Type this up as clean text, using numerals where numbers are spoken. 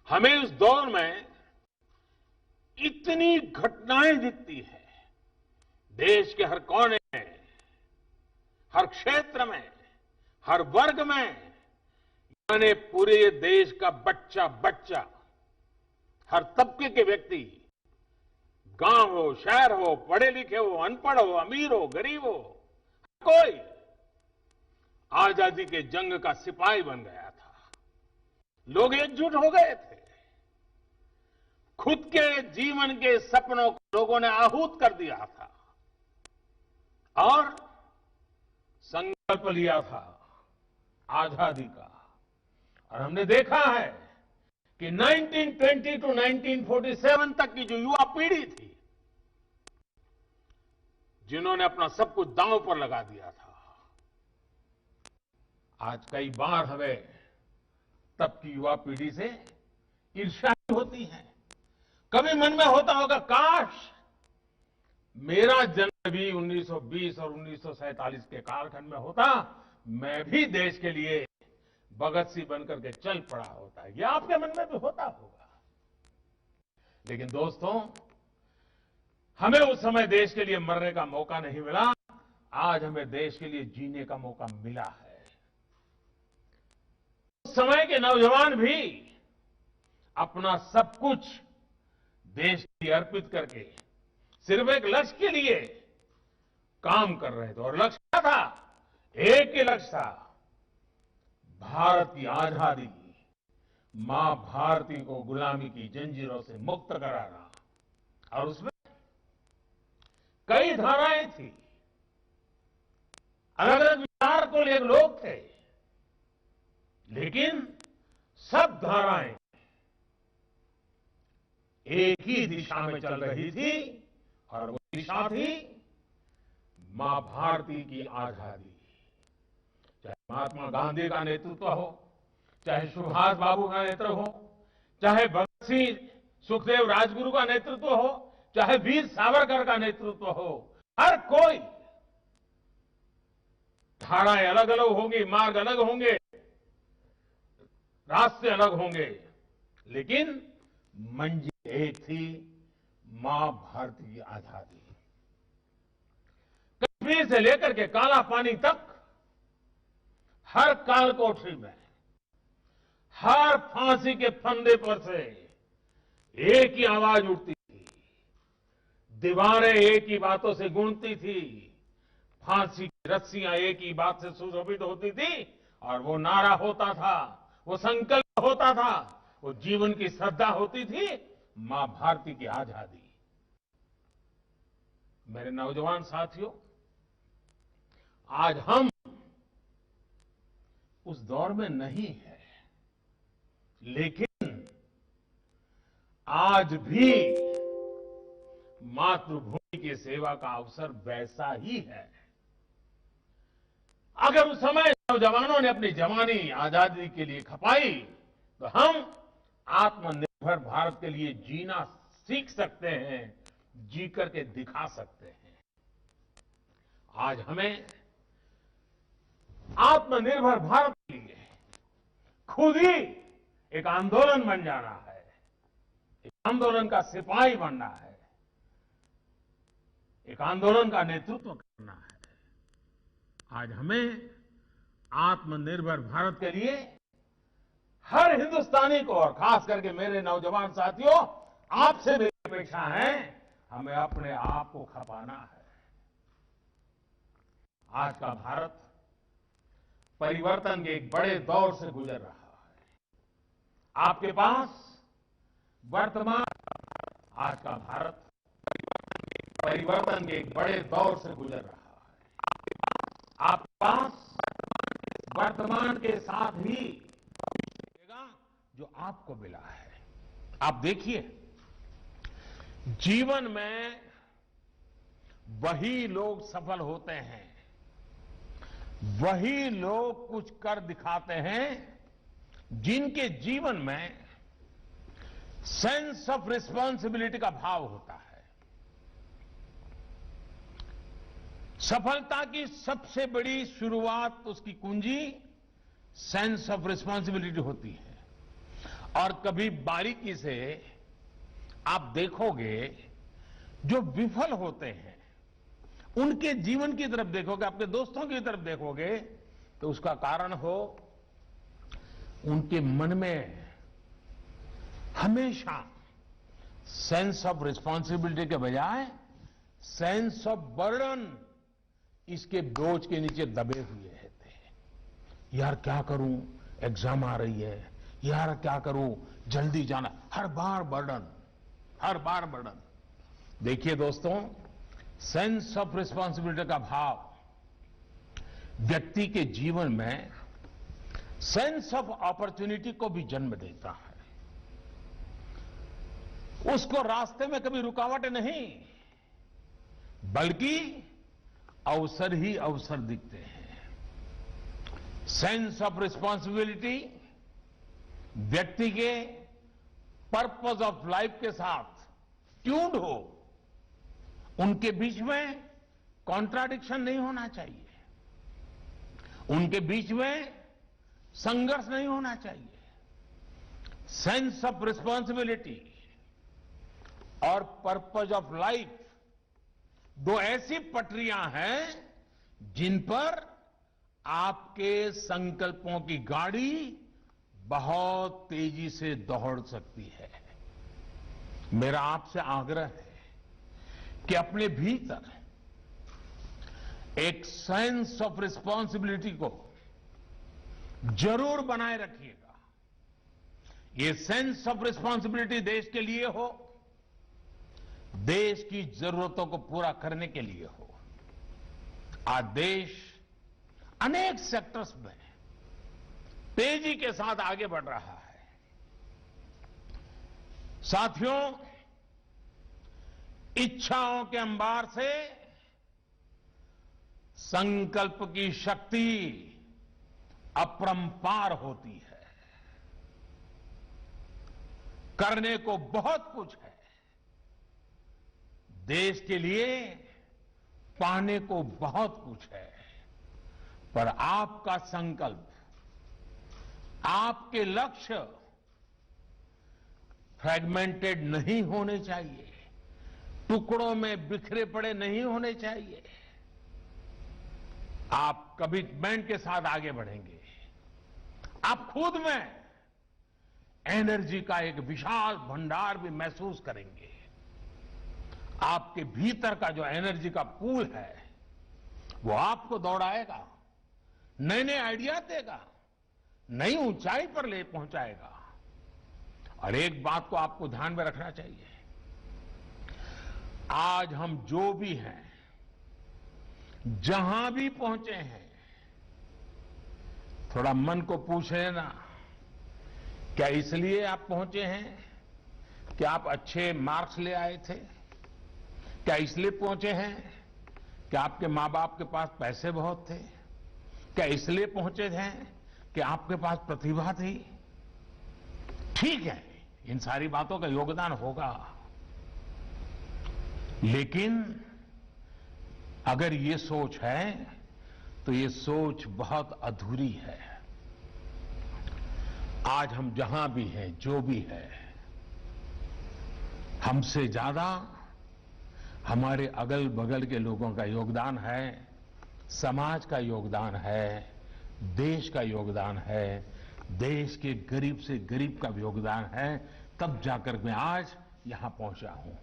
हमें उस दौर में इतनी घटनाएं दिखती है, देश के हर कोने में, हर क्षेत्र में, हर वर्ग में, यानी पूरे देश का बच्चा बच्चा, हर तबके के व्यक्ति, गांव हो, शहर हो, पढ़े लिखे हो, अनपढ़ हो, अमीर हो, गरीब हो, कोई आजादी के जंग का सिपाही बन गया था। लोग एकजुट हो गए थे। खुद के जीवन के सपनों को लोगों ने आहूत कर दिया था और संकल्प लिया था आजादी का। और हमने देखा है कि 1920 टू 1947 तक की जो युवा पीढ़ी थी, जिन्होंने अपना सब कुछ दांव पर लगा दिया था, आज कई बार हमें तब की युवा पीढ़ी से ईर्ष्या होती है। कभी मन में होता होगा, काश मेरा जन्म भी 1920 और 1947 के कालखंड में होता, मैं भी देश के लिए भगत सिंह बनकर के चल पड़ा होता। यह आपके मन में भी होता होगा। लेकिन दोस्तों, हमें उस समय देश के लिए मरने का मौका नहीं मिला। आज हमें देश के लिए जीने का मौका मिला है। उस समय के नौजवान भी अपना सब कुछ देश के लिए अर्पित करके सिर्फ एक लक्ष्य के लिए काम कर रहे थे। और लक्ष्य क्या था? एक ही लक्ष्य था, भारत की आजादी, मां भारती को गुलामी की जंजीरों से मुक्त कराना। और उसमें कई धाराएं थी, अलग अलग विचार को लिए लोग थे, लेकिन सब धाराएं एक ही दिशा में चल रही थी, और वो दिशा थी मां भारती की आजादी। चाहे महात्मा गांधी का नेतृत्व हो, चाहे सुभाष बाबू का नेतृत्व हो, चाहे भगत सिंह सुखदेव राजगुरु का नेतृत्व हो, चाहे वीर सावरकर का नेतृत्व हो, हर कोई, धाराएं अलग अलग होंगी, मार्ग अलग होंगे, रास्ते अलग होंगे, लेकिन मंजिल एक थी, मां भारती की आजादी। कश्मीर से लेकर के काला पानी तक हर कालकोठरी में, हर फांसी के फंदे पर से एक ही आवाज उठती थी, दीवारें एक ही बातों से गूंजती थी, फांसी की रस्सियां एक ही बात से सुशोभित होती थी, और वो नारा होता था, वो संकल्प होता था, वो जीवन की श्रद्धा होती थी, मां भारती की आजादी। मेरे नौजवान साथियों, आज हम उस दौर में नहीं है, लेकिन आज भी मातृभूमि की सेवा का अवसर वैसा ही है। अगर उस समय नौजवानों ने अपनी जवानी आजादी के लिए खपाई, तो हम आत्मनिर्भर भारत के लिए जीना सीख सकते हैं, जी करके दिखा सकते हैं। आज हमें आत्मनिर्भर भारत के लिए खुद ही एक आंदोलन बन जाना है, एक आंदोलन का सिपाही बनना है, एक आंदोलन का नेतृत्व करना है। आज हमें आत्मनिर्भर भारत के लिए हर हिंदुस्तानी को, और खास करके मेरे नौजवान साथियों, आपसे मेरी अपेक्षा है, हमें अपने आप को खपाना है। आज का भारत परिवर्तन के एक बड़े दौर से गुजर रहा है। आपके पास वर्तमान, आज का भारत परिवर्तन के एक बड़े दौर से गुजर रहा है। आपके पास वर्तमान के साथ ही जो आपको मिला है। आप देखिए, जीवन में वही लोग सफल होते हैं, वही लोग कुछ कर दिखाते हैं, जिनके जीवन में सेंस ऑफ रिस्पॉन्सिबिलिटी का भाव होता है। सफलता की सबसे बड़ी शुरुआत, उसकी कुंजी सेंस ऑफ रिस्पॉन्सिबिलिटी होती है। और कभी बारीकी से आप देखोगे जो विफल होते हैं उनके जीवन की तरफ देखोगे, अपने दोस्तों की तरफ देखोगे, तो उसका कारण हो उनके मन में हमेशा सेंस ऑफ रिस्पॉन्सिबिलिटी के बजाय सेंस ऑफ बर्डन इसके बोझ के नीचे दबे हुए रहते हैं। यार क्या करूं, एग्जाम आ रही है, यार क्या करूं, जल्दी जाना, हर बार बर्डन, हर बार बर्डन। देखिए दोस्तों, सेंस ऑफ रिस्पॉन्सिबिलिटी का भाव व्यक्ति के जीवन में सेंस ऑफ अपॉर्चुनिटी को भी जन्म देता है। उसको रास्ते में कभी रुकावटें नहीं, बल्कि अवसर ही अवसर दिखते हैं। सेंस ऑफ रिस्पॉन्सिबिलिटी व्यक्ति के पर्पस ऑफ लाइफ के साथ ट्यून्ड हो, उनके बीच में कॉन्ट्राडिक्शन नहीं होना चाहिए, उनके बीच में संघर्ष नहीं होना चाहिए। सेंस ऑफ रिस्पॉन्सिबिलिटी और पर्पस ऑफ लाइफ दो ऐसी पटरियां हैं जिन पर आपके संकल्पों की गाड़ी बहुत तेजी से दौड़ सकती है। मेरा आपसे आग्रह है कि अपने भीतर एक सेंस ऑफ रिस्पॉन्सिबिलिटी को जरूर बनाए रखिएगा। ये सेंस ऑफ रिस्पॉन्सिबिलिटी देश के लिए हो, देश की जरूरतों को पूरा करने के लिए हो। आज देश अनेक सेक्टर्स में तेजी के साथ आगे बढ़ रहा है। साथियों, इच्छाओं के अंबार से संकल्प की शक्ति अपरंपार होती है। करने को बहुत कुछ है, देश के लिए पाने को बहुत कुछ है, पर आपका संकल्प, आपके लक्ष्य फ्रैगमेंटेड नहीं होने चाहिए, टुकड़ों में बिखरे पड़े नहीं होने चाहिए। आप कमिटमेंट के साथ आगे बढ़ेंगे, आप खुद में एनर्जी का एक विशाल भंडार भी महसूस करेंगे। आपके भीतर का जो एनर्जी का पूल है वो आपको दौड़ाएगा, नए नए आइडिया देगा, नई ऊंचाई पर ले पहुंचाएगा। और एक बात को आपको ध्यान में रखना चाहिए, आज हम जो भी हैं, जहां भी पहुंचे हैं, थोड़ा मन को पूछ लेना, क्या इसलिए आप पहुंचे हैं कि आप अच्छे मार्क्स ले आए थे? क्या इसलिए पहुंचे हैं कि आपके मां बाप के पास पैसे बहुत थे? क्या इसलिए पहुंचे हैं कि आपके पास प्रतिभा थी? ठीक है, इन सारी बातों का योगदान होगा, लेकिन अगर ये सोच है तो ये सोच बहुत अधूरी है। आज हम जहां भी हैं, जो भी है, हमसे ज्यादा हमारे अगल बगल के लोगों का योगदान है, समाज का योगदान है, देश का योगदान है, देश के गरीब से गरीब का भी योगदान है। तब जाकर मैं आज यहां पहुंचा हूं।